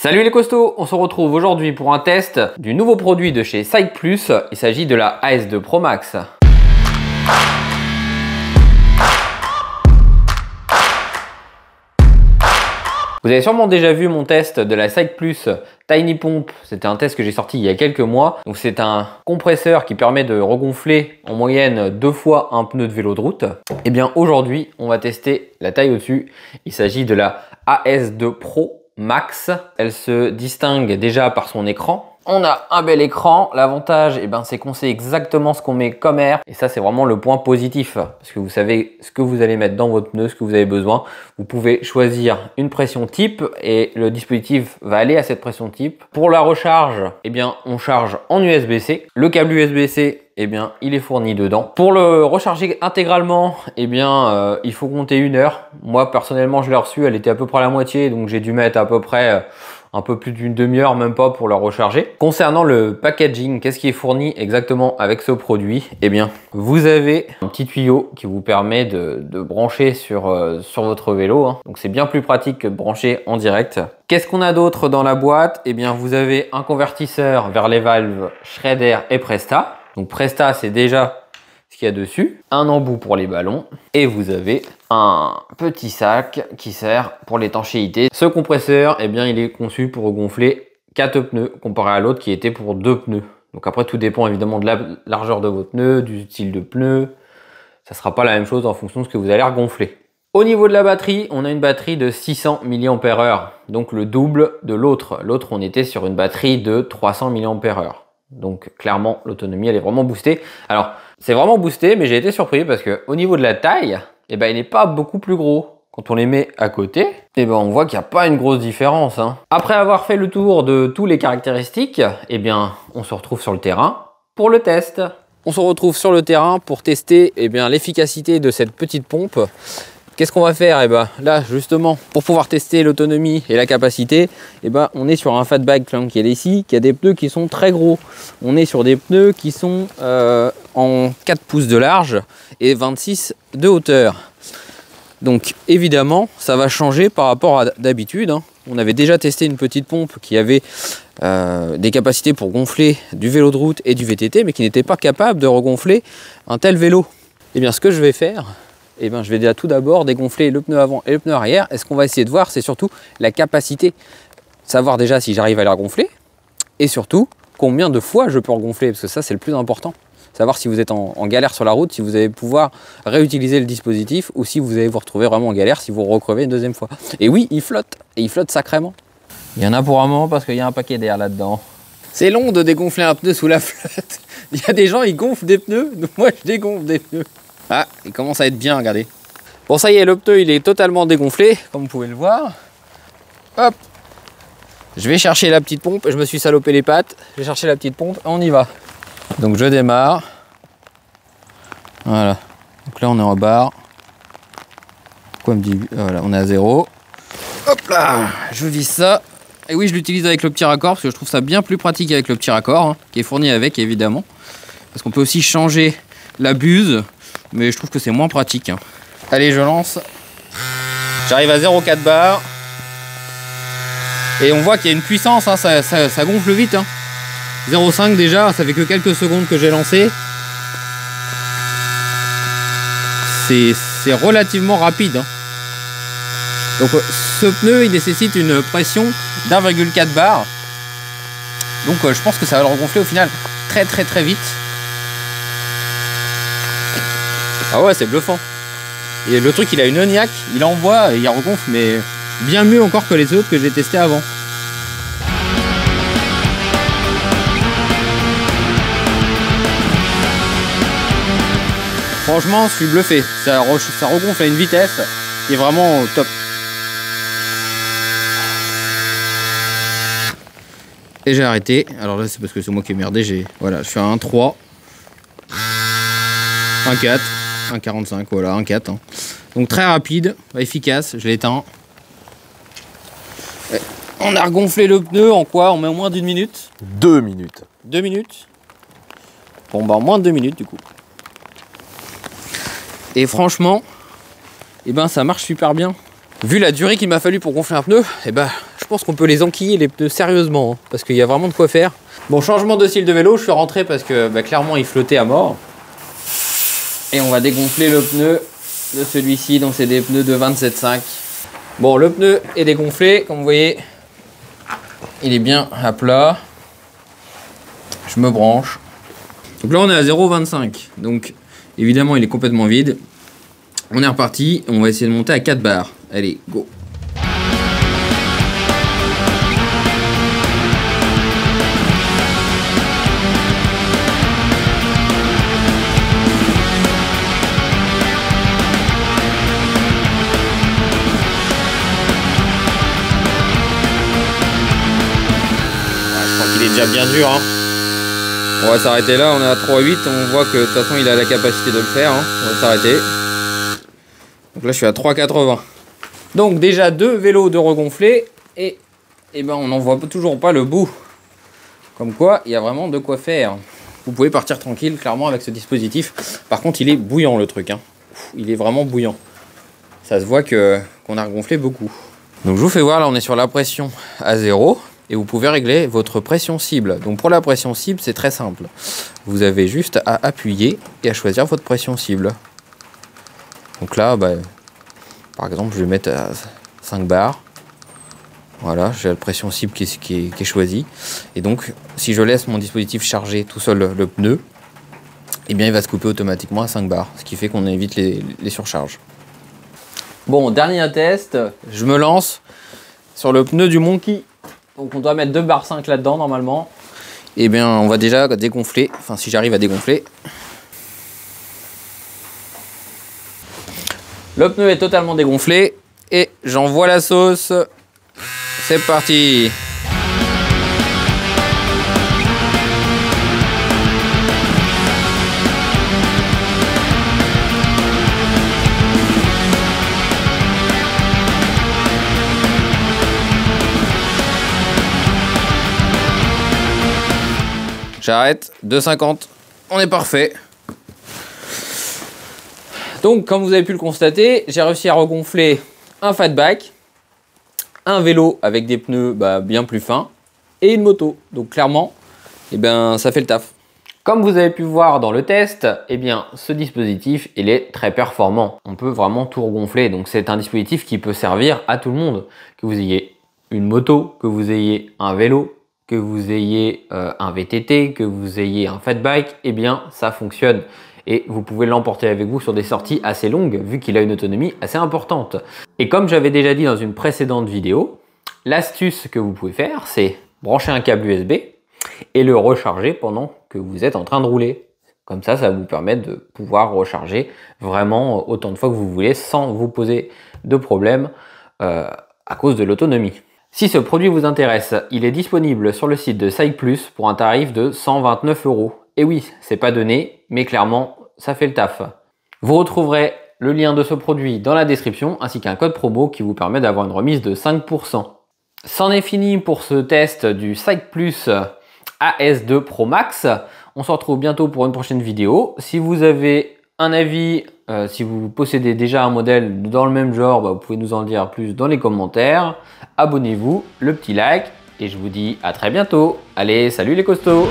Salut les costauds, on se retrouve aujourd'hui pour un test du nouveau produit de chez Cycplus. Il s'agit de la AS2 Pro Max. Vous avez sûrement déjà vu mon test de la Cycplus Tiny Pump. C'était un test que j'ai sorti il y a quelques mois. Donc c'est un compresseur qui permet de regonfler en moyenne 2 fois un pneu de vélo de route. Et bien aujourd'hui, on va tester la taille au-dessus. Il s'agit de la AS2 Pro Max. Elle se distingue déjà par son écran. On a un bel écran. L'avantage, c'est qu'on sait exactement ce qu'on met comme air. Et ça, c'est vraiment le point positif. Parce que vous savez ce que vous allez mettre dans votre pneu, ce que vous avez besoin. Vous pouvez choisir une pression type et le dispositif va aller à cette pression type. Pour la recharge, on charge en USB-C. Le câble USB-C, il est fourni dedans. Pour le recharger intégralement, il faut compter 1 heure. Moi, personnellement, je l'ai reçu. Elle était à peu près à la moitié. Donc, j'ai dû mettre à peu près un peu plus d'une demi-heure, même pas, pour la recharger. Concernant le packaging, qu'est-ce qui est fourni exactement avec ce produit? Vous avez un petit tuyau qui vous permet de brancher sur votre vélo. Donc c'est bien plus pratique que de brancher en direct. Qu'est-ce qu'on a d'autre dans la boîte? Vous avez un convertisseur vers les valves Schrader et Presta. Donc Presta, c'est déjà ce qu'il y a dessus, un embout pour les ballons et vous avez un petit sac qui sert pour l'étanchéité. Ce compresseur, il est conçu pour gonfler 4 pneus comparé à l'autre qui était pour 2 pneus. Donc après, tout dépend évidemment de la largeur de votre pneu, du style de pneu. Ça ne sera pas la même chose en fonction de ce que vous allez regonfler. Au niveau de la batterie, on a une batterie de 600 mAh, donc le double de l'autre. L'autre, on était sur une batterie de 300 mAh. Donc clairement, l'autonomie, elle est vraiment boostée. Alors, c'est vraiment boosté, mais j'ai été surpris parce que au niveau de la taille, il n'est pas beaucoup plus gros. Quand on les met à côté, on voit qu'il n'y a pas une grosse différence. Après avoir fait le tour de toutes les caractéristiques, on se retrouve sur le terrain pour le test. On se retrouve sur le terrain pour tester l'efficacité de cette petite pompe. Qu'est-ce qu'on va faire? Là, justement, pour pouvoir tester l'autonomie et la capacité, on est sur un Fatbike Flankel ici, qui a des pneus qui sont très gros. On est sur des pneus qui sont en 4 pouces de large et 26 de hauteur. Donc, évidemment, ça va changer par rapport à d'habitude. On avait déjà testé une petite pompe qui avait des capacités pour gonfler du vélo de route et du VTT, mais qui n'était pas capable de regonfler un tel vélo. Ce que je vais faire, je vais déjà tout d'abord dégonfler le pneu avant et le pneu arrière. Et ce qu'on va essayer de voir, c'est surtout la capacité. Savoir déjà si j'arrive à la regonfler. Et surtout, combien de fois je peux regonfler. Parce que ça, c'est le plus important. Savoir si vous êtes en galère sur la route, si vous allez pouvoir réutiliser le dispositif. Ou si vous allez vous retrouver vraiment en galère si vous recrevez une deuxième fois. Et oui, il flotte. Et il flotte sacrément. Il y en a pour un moment parce qu'il y a un paquet d'air là-dedans. C'est long de dégonfler un pneu sous la flotte. Il y a des gens, ils gonflent des pneus. Moi, je dégonfle des pneus. Ah, il commence à être bien, regardez. Bon, ça y est, le pneu, il est totalement dégonflé, comme vous pouvez le voir. Hop. Je vais chercher la petite pompe. Je me suis salopé les pattes. Je vais chercher la petite pompe et on y va. Donc, je démarre. Voilà. Donc là, on est en barre. Pourquoi me dit... Voilà, on est à 0. Hop là. Je visse ça. Et oui, je l'utilise avec le petit raccord parce que je trouve ça bien plus pratique avec le petit raccord, qui est fourni avec, évidemment. Parce qu'on peut aussi changer la buse. Mais je trouve que c'est moins pratique. Allez, je lance. J'arrive à 0,4 bar. Et on voit qu'il y a une puissance, ça gonfle vite. 0,5 déjà, ça fait que quelques secondes que j'ai lancé. C'est relativement rapide. Donc ce pneu, il nécessite une pression d'1,4 bar. Donc je pense que ça va le regonfler au final très vite. Ah ouais, c'est bluffant. Et le truc, il a une niaque, il envoie et il regonfle, mais bien mieux encore que les autres que j'ai testés avant. Franchement, je suis bluffé. Ça regonfle à une vitesse qui est vraiment top. Et j'ai arrêté. Alors là, c'est parce que c'est moi qui ai merdé. Voilà, je suis à 1,3. 1,4. 1,45, voilà, 1,4. Donc très rapide, efficace, je l'éteins. On a regonflé le pneu en quoi? On met au moins d'1 minute? 2 minutes. 2 minutes? Bon, en moins de 2 minutes du coup. Et franchement, ça marche super bien. Vu la durée qu'il m'a fallu pour gonfler un pneu, je je pense qu'on peut les enquiller les pneus sérieusement, hein, parce qu'il y a vraiment de quoi faire. Bon, changement de style de vélo, je suis rentré parce que clairement il flottait à mort. Et on va dégonfler le pneu de celui-ci, donc c'est des pneus de 27,5. Bon, le pneu est dégonflé, comme vous voyez, il est bien à plat. Je me branche. Donc là on est à 0,25, donc évidemment il est complètement vide. On est reparti, on va essayer de monter à 4 bars. Allez, go. Je crois qu'il est déjà bien dur, hein. On va s'arrêter là, on est à 3,8, on voit que de toute façon il a la capacité de le faire, hein. On va s'arrêter. Donc là je suis à 3,80. Donc déjà 2 vélos de regonflé et on n'en voit toujours pas le bout. Comme quoi il y a vraiment de quoi faire. Vous pouvez partir tranquille clairement avec ce dispositif. Par contre il est bouillant le truc, hein. Il est vraiment bouillant. Ça se voit qu'on a regonflé beaucoup. Donc je vous fais voir, là on est sur la pression à 0. Et vous pouvez régler votre pression cible. Donc pour la pression cible, c'est très simple. Vous avez juste à appuyer et à choisir votre pression cible. Donc là, par exemple, je vais mettre à 5 bars. Voilà, j'ai la pression cible qui est choisie. Et donc, si je laisse mon dispositif charger tout seul le pneu, eh bien, il va se couper automatiquement à 5 bars. Ce qui fait qu'on évite les surcharges. Bon, dernier test. Je me lance sur le pneu du Monkey. Donc on doit mettre 2 barres 5 là-dedans normalement. Et bien on va déjà dégonfler, enfin si j'arrive à dégonfler. Le pneu est totalement dégonflé et j'envoie la sauce. C'est parti. J'arrête, 2,50, on est parfait. Donc, comme vous avez pu le constater, j'ai réussi à regonfler un fatback, un vélo avec des pneus bien plus fins et une moto. Donc, clairement, ça fait le taf. Comme vous avez pu voir dans le test, ce dispositif, il est très performant. On peut vraiment tout regonfler. Donc, c'est un dispositif qui peut servir à tout le monde. Que vous ayez une moto, que vous ayez un vélo, que vous ayez un VTT, que vous ayez un fat bike, ça fonctionne. Et vous pouvez l'emporter avec vous sur des sorties assez longues, vu qu'il a une autonomie assez importante. Et comme j'avais déjà dit dans une précédente vidéo, l'astuce que vous pouvez faire, c'est brancher un câble USB et le recharger pendant que vous êtes en train de rouler. Comme ça, ça va vous permettre de pouvoir recharger vraiment autant de fois que vous voulez sans vous poser de problème à cause de l'autonomie. Si ce produit vous intéresse, il est disponible sur le site de Cycplus pour un tarif de 129 €. Et oui, c'est pas donné, mais clairement, ça fait le taf. Vous retrouverez le lien de ce produit dans la description, ainsi qu'un code promo qui vous permet d'avoir une remise de 5%. C'en est fini pour ce test du Cycplus AS2 Pro Max. On se retrouve bientôt pour une prochaine vidéo. Si vous avez un avis, si vous possédez déjà un modèle dans le même genre, vous pouvez nous en dire plus dans les commentaires. Abonnez-vous, le petit like, et je vous dis à très bientôt. Allez, salut les costauds!